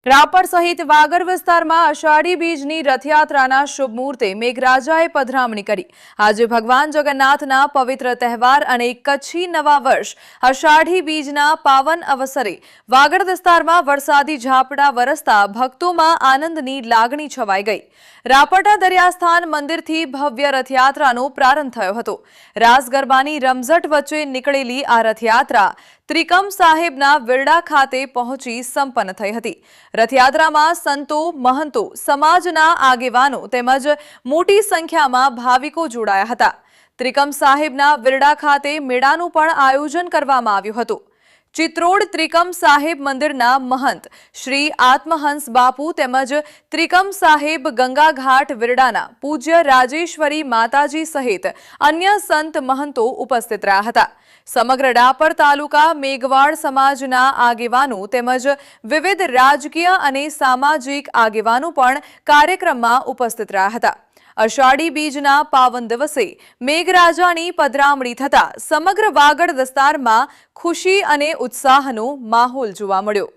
રાપર સહિત વાગર વિસ્તારમાં અષાઢી બીજની રથયાત્રાના શુભ મુહૂર્તે મેઘરાજાએ પધરામણી કરી। આજે ભગવાન જગન્નાથના પવિત્ર તહેવાર અને કચ્છી નવા વર્ષ અષાઢી બીજના પાવન અવસરે વાગર વિસ્તારમાં વરસાદી ઝાપટા વરસતા ભક્તોમાં આનંદની લાગણી છવાઈ ગઈ। રાપરના દરિયાસ્થાન મંદિરથી ભવ્ય રથયાત્રાનો પ્રારંભ થયો હતો। રાસ ગરબાની રમઝટ વચ્ચે નીકળેલી આ રથયાત્રા ત્રિકમ સાહેબના વિરડા ખાતે પહોંચી સંપન્ન થઈ હતી। રથયાત્રામાં સંતો, મહંતો, સમાજના આગેવાનો તેમજ મોટી સંખ્યામાં ભાવિકો જોડાયા હતા। ત્રિકમ સાહેબના વિરડા ખાતે મેળાનું પણ આયોજન કરવામાં આવ્યું હતું। ચિત્રોડ ત્રિકમ સાહેબ મંદિરના મહંત શ્રી આત્મહંસ બાપુ તેમજ ત્રિકમ સાહેબ ગંગાઘાટ વિરડાના પૂજ્ય રાજેશ્વરી માતાજી સહિત અન્ય સંત મહંતો ઉપસ્થિત રહ્યા હતા। સમગ્ર રાપર તાલુકા મેઘવાડ સમાજના આગેવાનો તેમજ વિવિધ રાજકીય અને સામાજિક આગેવાનો પણ કાર્યક્રમમાં ઉપસ્થિત રહ્યા હતા। અષાઢી બીજના પાવન દિવસે મેઘરાજાની પધરામણી થતા સમગ્ર વાગડ વિસ્તારમાં ખુશી અને ઉત્સાહનો માહોલ જોવા મળ્યો।